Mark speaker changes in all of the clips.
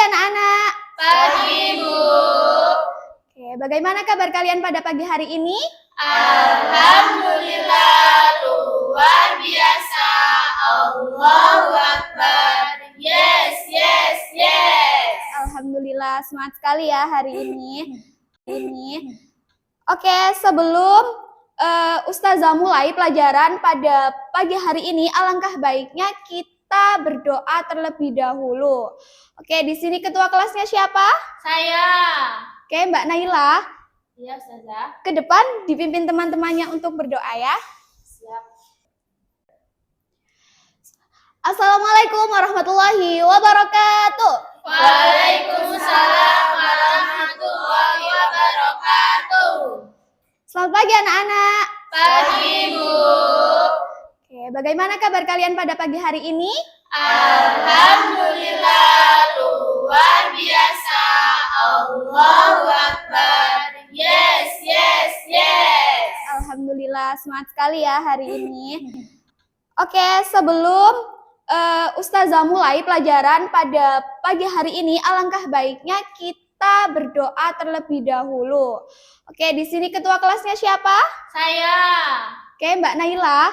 Speaker 1: anak-anak.
Speaker 2: Pagi, Bu.
Speaker 1: Oke, bagaimana kabar kalian pada pagi hari ini?
Speaker 2: Alhamdulillah, luar biasa. Allahu Akbar. Yes, yes, yes.
Speaker 1: Alhamdulillah, semangat sekali ya hari ini. Oke, sebelum Ustazah mulai pelajaran pada pagi hari ini, alangkah baiknya kita berdoa terlebih dahulu. Oke, di sini ketua kelasnya siapa?
Speaker 2: Saya.
Speaker 1: Oke, Mbak Naila.
Speaker 2: Iya, Ustazah.
Speaker 1: Ke depan dipimpin teman-temannya untuk berdoa ya.
Speaker 2: Siap.
Speaker 1: Assalamualaikum warahmatullahi wabarakatuh.
Speaker 2: Waalaikumsalam warahmatullahi wabarakatuh.
Speaker 1: Selamat pagi anak-anak.
Speaker 2: Pagi, Bu.
Speaker 1: Oke, bagaimana kabar kalian pada pagi hari ini?
Speaker 2: Alhamdulillah, luar biasa. Allahu Akbar. Yes, yes, yes.
Speaker 1: Alhamdulillah, semangat sekali ya hari ini. Oke, sebelum Ustazah mulai pelajaran pada pagi hari ini, alangkah baiknya kita berdoa terlebih dahulu. Oke, di sini ketua kelasnya siapa?
Speaker 2: Saya.
Speaker 1: Oke, Mbak Naila.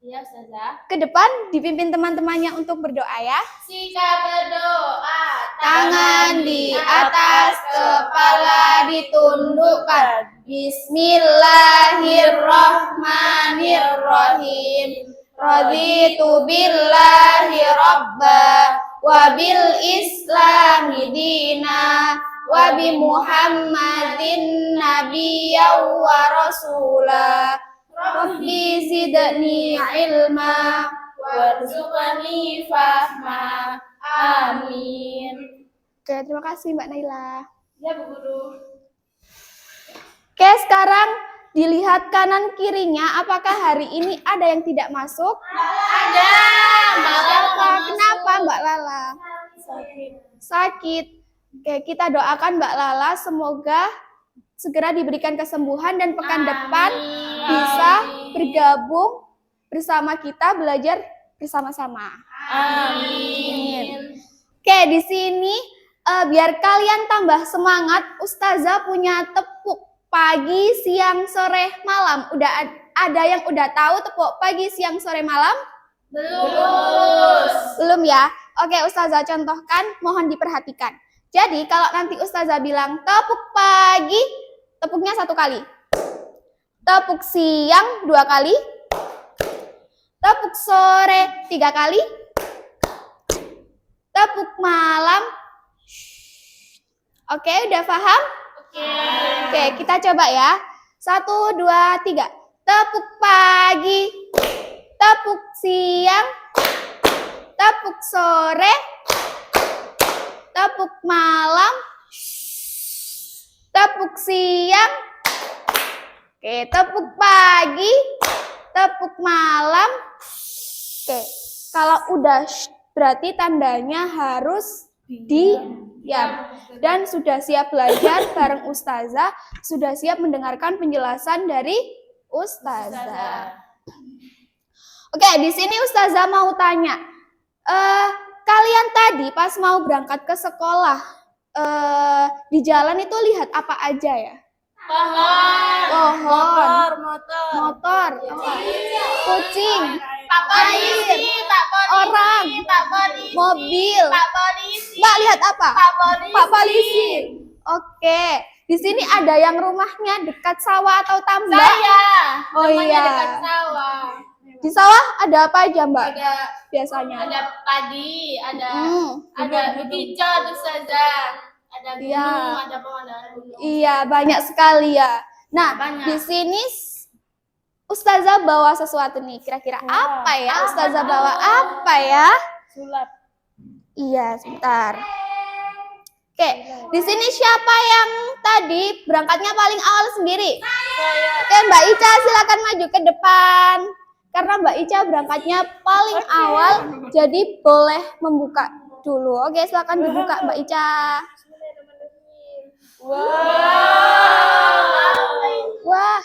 Speaker 2: Iya, Ustazah.
Speaker 1: Ke depan dipimpin teman-temannya untuk berdoa ya.
Speaker 2: Sikap berdoa.
Speaker 1: Tangan di atas, kepala ditundukkan. Bismillahirrahmanirrahim. Raditu billahi rabba wa bil islami dina wa bi Muhammadin nabiyyan wa rasula. Rabbi zidni ilma
Speaker 2: warzuqni fahma. Amin.
Speaker 1: Oke, terima kasih Mbak Naila.
Speaker 2: Ya, Bu Guru.
Speaker 1: Oke, sekarang dilihat kanan kirinya, apakah hari ini ada yang tidak masuk?
Speaker 2: Ada.
Speaker 1: Kenapa Mbak Lala? Sakit. Oke, kita doakan Mbak Lala semoga segera diberikan kesembuhan dan pekan depan bisa bergabung bersama kita belajar bersama-sama.
Speaker 2: Amin.
Speaker 1: Oke, di sini biar kalian tambah semangat, Ustazah punya tepuk pagi, siang, sore, malam. Udah ada yang udah tahu tepuk pagi, siang, sore, malam? Belum ya? Oke, Ustazah contohkan, mohon diperhatikan. Jadi kalau nanti Ustazah bilang tepuk pagi, tepuknya 1 kali. Tepuk siang 2 kali. Tepuk sore 3 kali. Tepuk malam. Oke, udah paham? Oke, kita coba ya. 1, 2, 3. Tepuk pagi. Tepuk siang. Tepuk sore. Tepuk malam. Tepuk siang. Oke, tepuk pagi. Tepuk malam. Oke, kalau udah berarti tandanya harus diam. Dan sudah siap belajar bareng Ustazah, sudah siap mendengarkan penjelasan dari Ustazah. Oke, di sini Ustazah mau tanya, kalian tadi pas mau berangkat ke sekolah, di jalan itu lihat apa aja ya? Pohon, motor, kucing, air, orang, mobil. Mbak lihat apa? Pak polisi. Oke, di sini ada yang rumahnya dekat sawah atau tambak?
Speaker 2: Saya.
Speaker 1: Oh iya.
Speaker 2: Dekat sawah.
Speaker 1: Di sawah ada apa aja Mbak?
Speaker 2: Ada
Speaker 1: Biasanya.
Speaker 2: Ada padi, ada hijau tuh saja. Ada gunung, ada pemandangan gunung.
Speaker 1: Iya, banyak sekali ya. Nah, di sini Ustazah bawa sesuatu nih. Kira-kira apa ya? Ustazah bawa apa ya?
Speaker 2: Sulap.
Speaker 1: Iya, sebentar. Oke, di sini siapa yang tadi berangkatnya paling awal sendiri? Oke, Mbak Ica silakan maju ke depan. Karena Mbak Ica berangkatnya paling awal, jadi boleh membuka dulu. Oke, silakan dibuka Mbak Ica. Wah.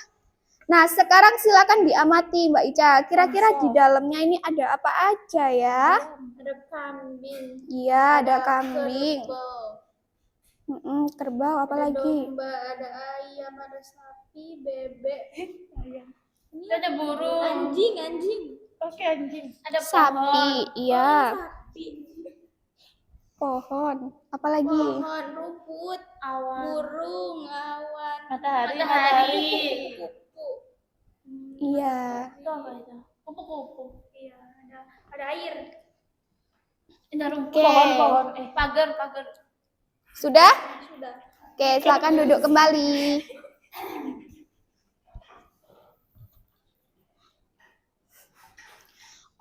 Speaker 1: Nah, sekarang silakan diamati Mbak Ica. Kira-kira di dalamnya ini ada apa aja ya?
Speaker 2: Ada kambing.
Speaker 1: Iya, ada kambing.
Speaker 2: Kerbau.
Speaker 1: Kerbau, apa
Speaker 2: Ada
Speaker 1: lagi?
Speaker 2: domba, ada ayam, ada sapi, bebek. Ada burung. Anjing.
Speaker 3: Oke, anjing.
Speaker 2: Ada
Speaker 1: Sapi,
Speaker 2: pohon.
Speaker 1: iya.
Speaker 2: Sapi.
Speaker 1: Pohon, apa lagi?
Speaker 2: Pohon, rumput,
Speaker 3: Awan.
Speaker 2: burung, awan,
Speaker 3: Matahari.
Speaker 2: kupu-kupu.
Speaker 1: Iya.
Speaker 3: Itu apa itu? Kupu-kupu.
Speaker 2: Iya, ada air.
Speaker 3: Ada rumput.
Speaker 1: Oke.
Speaker 3: Pohon-pohon.
Speaker 2: Pagar.
Speaker 1: Sudah?
Speaker 2: Sudah.
Speaker 1: Oke, silakan duduk kembali.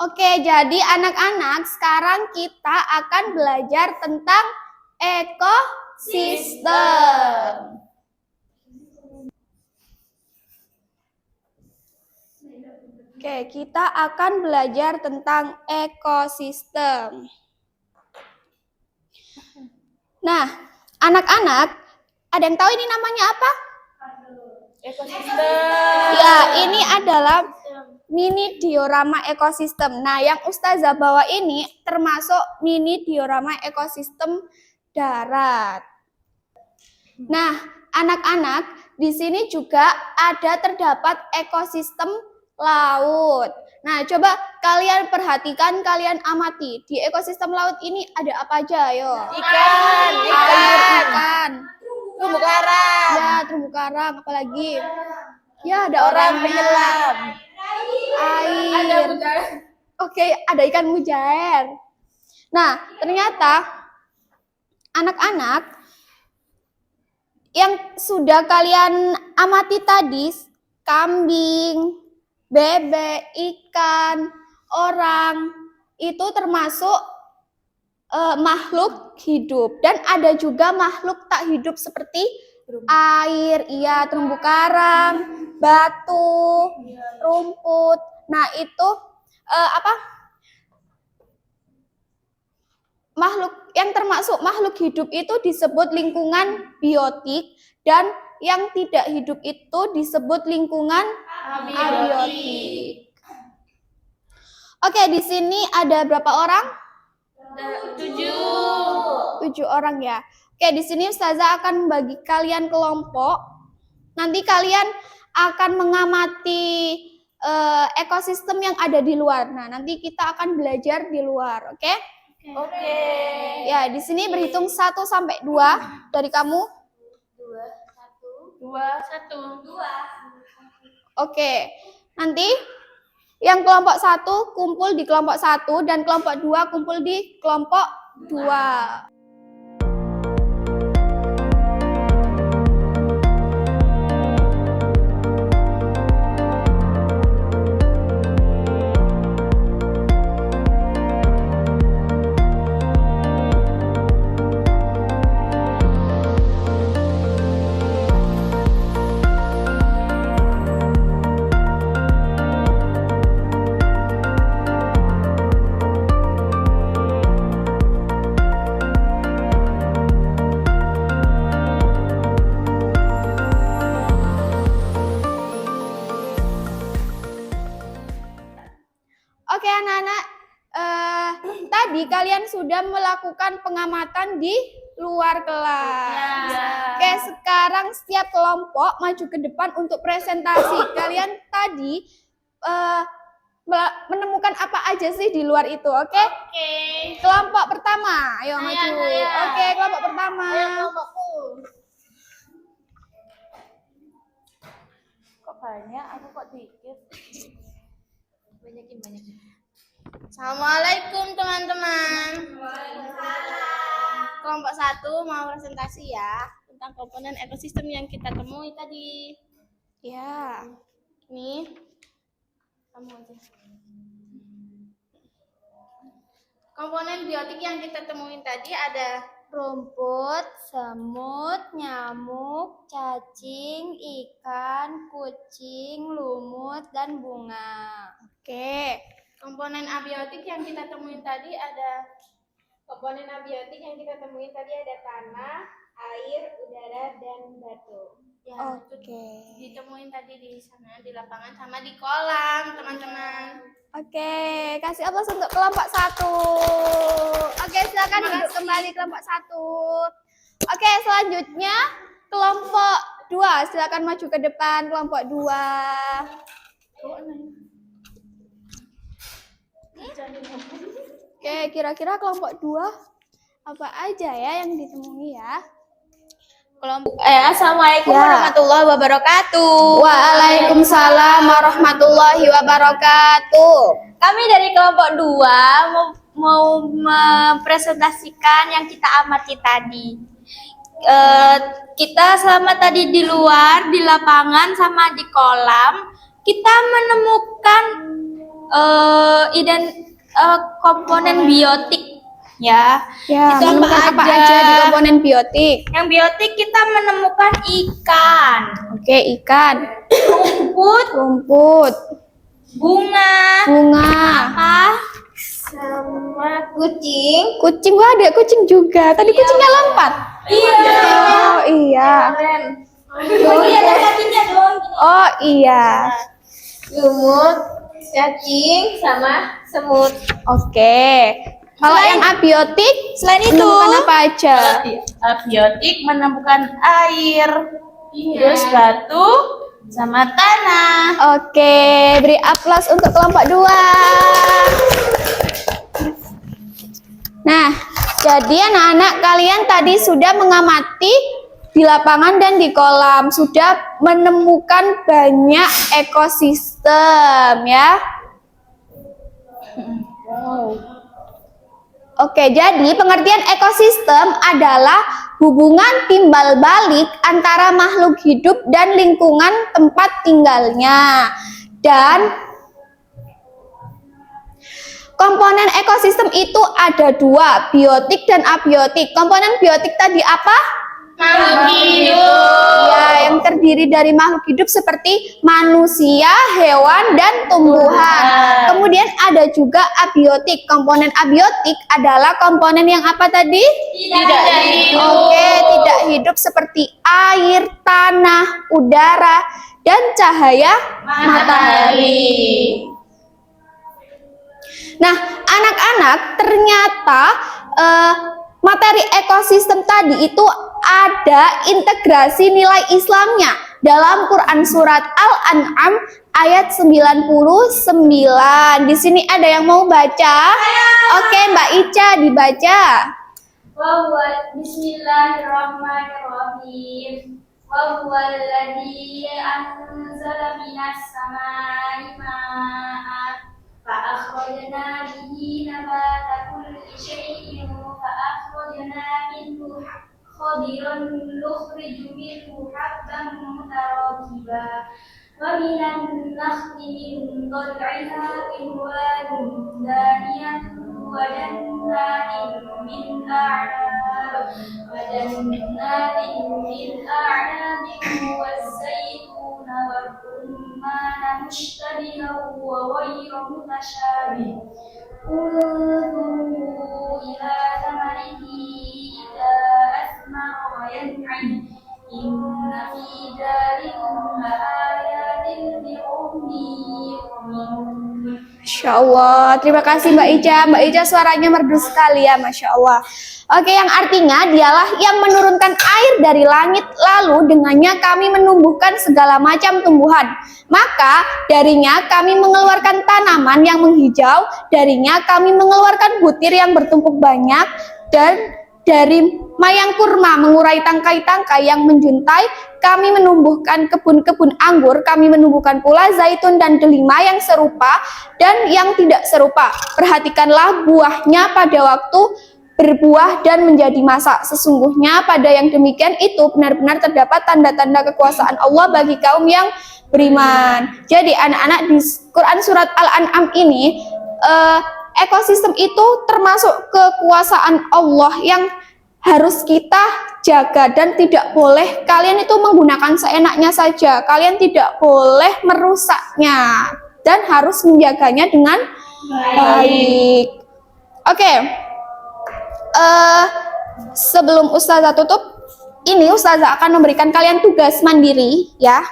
Speaker 1: Oke, jadi anak-anak, sekarang kita akan belajar tentang ekosistem. Oke, kita akan belajar tentang ekosistem. Nah, anak-anak, ada yang tahu ini namanya apa?
Speaker 3: Ekosistem.
Speaker 1: Ya, ini adalah mini diorama ekosistem. Nah, yang Ustazah bawa ini termasuk mini diorama ekosistem darat. Nah, anak-anak, di sini juga ada terdapat ekosistem laut. Nah, coba kalian perhatikan, kalian amati. Di ekosistem laut ini ada apa aja, ayo?
Speaker 3: Ikan.
Speaker 1: Air, ikan.
Speaker 3: Terumbu karang.
Speaker 1: Ya, terumbu karang, apalagi? Ya, ada
Speaker 3: Orang
Speaker 1: orangnya.
Speaker 3: penyelam.
Speaker 1: Air. Oke, ada ikan mujair. Nah, ternyata anak-anak yang sudah kalian amati tadi, kambing, bebek, ikan, orang, itu termasuk makhluk hidup. Dan ada juga makhluk tak hidup seperti air, iya, terumbu karang, batu, rumput. Nah, itu makhluk yang termasuk makhluk hidup itu disebut lingkungan biotik, dan yang tidak hidup itu disebut lingkungan abiotik. Oke, di sini ada berapa orang? 7 orang ya. Oke, di sini Ustazah akan membagi kalian kelompok. Nanti kalian akan mengamati ekosistem yang ada di luar. Nah, nanti kita akan belajar di luar, oke?
Speaker 3: Oke.
Speaker 1: Ya, di sini berhitung 1 sampai 2 dari kamu.
Speaker 2: 1.
Speaker 1: Oke. Nanti yang kelompok 1 kumpul di kelompok 1 dan kelompok 2 kumpul di kelompok 2. Oke anak-anak, tadi kalian sudah melakukan pengamatan di luar kelas.
Speaker 3: Ya.
Speaker 1: Oke, sekarang setiap kelompok maju ke depan untuk presentasi. Kalian tadi menemukan apa aja sih di luar itu, oke?
Speaker 2: Oke.
Speaker 1: Kelompok pertama, ayo
Speaker 2: Saya,
Speaker 1: maju.
Speaker 2: saya.
Speaker 1: Oke, kelompok pertama.
Speaker 2: Kelompokku.
Speaker 3: Kok banyak? Aku kok dikit.
Speaker 2: Banyakin. Assalamualaikum teman-teman. Kelompok 1 mau presentasi ya tentang komponen ekosistem yang kita temui tadi.
Speaker 1: Ya.
Speaker 2: Nih, kamu aja. Komponen biotik yang kita temuin tadi ada
Speaker 1: Rumput, semut, nyamuk, cacing, ikan, kucing, lumut, dan bunga. Oke.
Speaker 2: komponen abiotik yang kita temuin tadi ada tanah, air, udara, dan batu. Ya, itu
Speaker 1: Oke.
Speaker 2: ditemuin tadi di sana di lapangan sama di kolam, teman-teman.
Speaker 1: Oke, kasih aplaus untuk kelompok 1. Oke, silakan duduk kembali kelompok 1. Oke, selanjutnya selanjutnya kelompok 2. Silakan maju ke depan kelompok 2. Oke, kira-kira kelompok 2 apa aja ya yang ditemui ya?
Speaker 3: Assalamualaikum
Speaker 1: Ya.
Speaker 3: warahmatullahi wabarakatuh.
Speaker 1: Waalaikumsalam warahmatullahi wabarakatuh.
Speaker 3: Kami dari kelompok 2 mau mempresentasikan yang kita amati tadi. Kita selama tadi di luar, di lapangan sama di kolam, kita menemukan komponen biotik ya.
Speaker 1: Ya,
Speaker 3: Itu
Speaker 1: menemukan apa aja di komponen biotik?
Speaker 3: Yang biotik kita menemukan ikan,
Speaker 1: Oke, ikan, rumput,
Speaker 3: bunga,
Speaker 1: bunga,
Speaker 3: sama kucing.
Speaker 1: kucing. Wah, ada kucing juga. Tadi kucingnya lompat.
Speaker 3: Iya.
Speaker 1: Oh iya.
Speaker 3: Oh iya, ada kakinya doang.
Speaker 1: Oh iya.
Speaker 3: Lumut, cacing, sama semut.
Speaker 1: Oke. Kalau yang abiotik,
Speaker 3: Selain itu,
Speaker 1: menemukan apa aja?
Speaker 3: abiotik menemukan air, terus batu, sama tanah.
Speaker 1: Oke, beri aplaus untuk kelompok 2. Nah, jadi anak-anak kalian tadi sudah mengamati di lapangan dan di kolam, sudah menemukan banyak ekosistem ya. Oke, jadi pengertian ekosistem adalah hubungan timbal balik antara makhluk hidup dan lingkungan tempat tinggalnya. Dan komponen ekosistem itu ada 2, biotik dan abiotik. Komponen biotik tadi apa?
Speaker 3: Makhluk hidup.
Speaker 1: Ya, yang terdiri dari makhluk hidup seperti manusia, hewan, dan tumbuhan. Kemudian ada juga abiotik. Komponen abiotik adalah komponen yang apa tadi?
Speaker 3: Tidak hidup.
Speaker 1: Oke, tidak hidup seperti air, tanah, udara, dan cahaya matahari. Nah, anak-anak, ternyata materi ekosistem tadi itu ada integrasi nilai Islamnya dalam Quran surat Al-An'am ayat 99. Di sini ada yang mau baca? Oke, Mbak Ica dibaca.
Speaker 2: Bismillahirrahmanirrahim. Wa huwal ladzi anzala minas samaa'i maa'an fa akhrajna bihi nabata kulli shay'in fa akhrajna minhu khadiran nukhriju minhu habban mutarakiba wa minan nakhli min tal'iha qinwanun daniyatun wa jannatin min a'nab والزيتون والرمان مشتبها وغير متشابه انظروا إلى ثمره إذا أثمر وينعم إن في ذلكم لآيات لقوم يؤمنون.
Speaker 1: Masya Allah, terima kasih Mbak Ica. Mbak Ica suaranya merdu sekali ya, Masya Allah. Oke, yang artinya dialah yang menurunkan air dari langit, lalu dengannya kami menumbuhkan segala macam tumbuhan. Maka darinya kami mengeluarkan tanaman yang menghijau, darinya kami mengeluarkan butir yang bertumpuk banyak, dan dari mayang kurma mengurai tangkai-tangkai yang menjuntai. Kami menumbuhkan kebun-kebun anggur, kami menumbuhkan pula zaitun dan delima yang serupa dan yang tidak serupa. Perhatikanlah buahnya pada waktu berbuah dan menjadi masak. Sesungguhnya pada yang demikian itu benar-benar terdapat tanda-tanda kekuasaan Allah bagi kaum yang beriman. Jadi anak-anak, di Quran surat Al-An'am ini ekosistem itu termasuk kekuasaan Allah yang harus kita jaga dan tidak boleh kalian itu menggunakan seenaknya saja. Kalian tidak boleh merusaknya dan harus menjaganya dengan baik. Oke. Sebelum Ustazah tutup, ini Ustazah akan memberikan kalian tugas mandiri ya.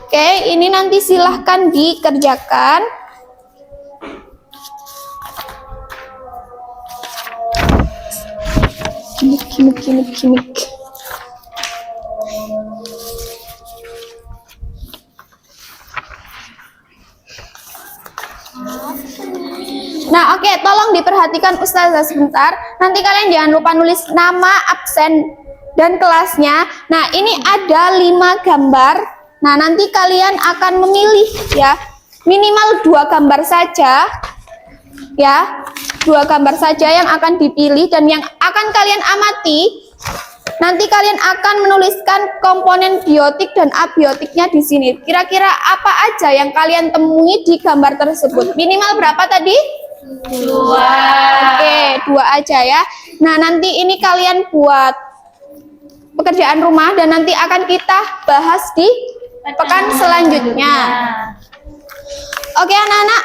Speaker 1: Oke, ini nanti silahkan dikerjakan. Gimik. Nah, oke, tolong diperhatikan Ustazah sebentar. Nanti kalian jangan lupa nulis nama, absen, dan kelasnya. Nah, ini ada 5 gambar. Nah, nanti kalian akan memilih ya, minimal 2 gambar saja. Ya, 2 gambar saja yang akan dipilih dan yang akan kalian amati. Nanti kalian akan menuliskan komponen biotik dan abiotiknya di sini. Kira-kira apa aja yang kalian temui di gambar tersebut? Minimal berapa tadi?
Speaker 2: 2.
Speaker 1: Oke, 2 aja ya. Nah, nanti ini kalian buat pekerjaan rumah dan nanti akan kita bahas di pekan selanjutnya. Oke, anak-anak.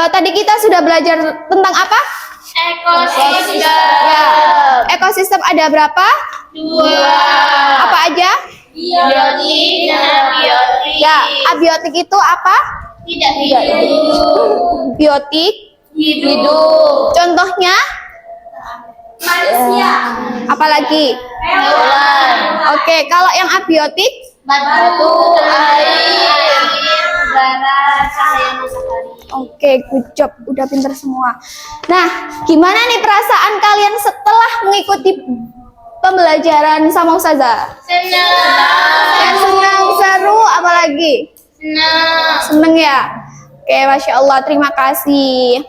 Speaker 1: Tadi kita sudah belajar tentang apa?
Speaker 2: Ekosistem.
Speaker 1: Ya, ekosistem ada berapa?
Speaker 2: 2.
Speaker 1: Apa aja?
Speaker 2: Biotik dan abiotik.
Speaker 1: Ya, abiotik itu apa?
Speaker 2: Tidak hidup.
Speaker 1: Biotik.
Speaker 2: Hidup.
Speaker 1: Contohnya?
Speaker 2: Manusia.
Speaker 1: Apalagi?
Speaker 2: Hewan.
Speaker 1: Oke, kalau yang abiotik?
Speaker 2: Batu, air, udara, cahaya matahari.
Speaker 1: Oke, good job. Udah pinter semua. Nah, gimana nih perasaan kalian setelah mengikuti pembelajaran sama Ustazah?
Speaker 2: Senang.
Speaker 1: Senang, seru, apalagi?
Speaker 2: Senang.
Speaker 1: Seneng ya? Oke, Masya Allah, terima kasih.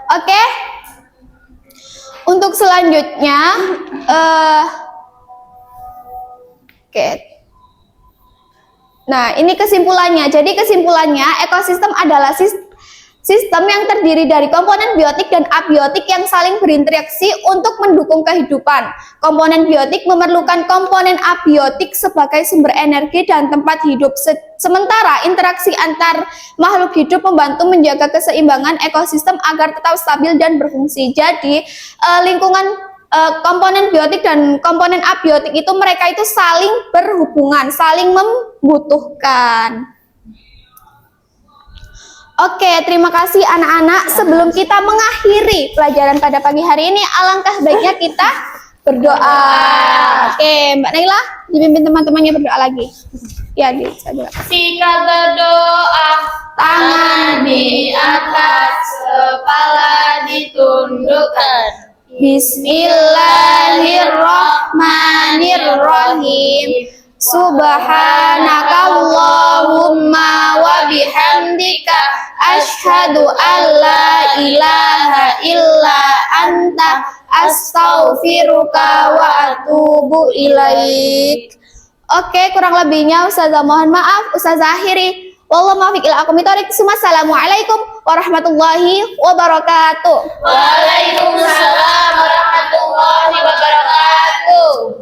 Speaker 1: Oke, untuk selanjutnya, oke. Nah, ini kesimpulannya. Jadi kesimpulannya, ekosistem adalah sistem yang terdiri dari komponen biotik dan abiotik yang saling berinteraksi untuk mendukung kehidupan. Komponen biotik memerlukan komponen abiotik sebagai sumber energi dan tempat hidup. Sementara interaksi antar makhluk hidup membantu menjaga keseimbangan ekosistem agar tetap stabil dan berfungsi. Jadi, komponen biotik dan komponen abiotik itu mereka itu saling berhubungan, saling membutuhkan. Oke, terima kasih anak-anak. Sebelum kita mengakhiri pelajaran pada pagi hari ini, alangkah baiknya kita berdoa. Oke, Mbak Naila, dipimpin teman-temannya berdoa lagi. Ya, saya
Speaker 2: Jika berdoa, tangan di atas, kepala ditundukkan.
Speaker 1: Bismillahirrahmanirrahim. Subhanakallahumma wa bihamdika asyhadu an la ilaha illa anta astaghfiruka wa atubu ilaik. Oke, kurang lebihnya Ustazah mohon maaf. Ustazah akhiri. Wallahu muwaffiq ila aqwamit thoriq. Assalamualaikum warahmatullahi wabarakatuh.
Speaker 2: Waalaikumsalam warahmatullahi wabarakatuh.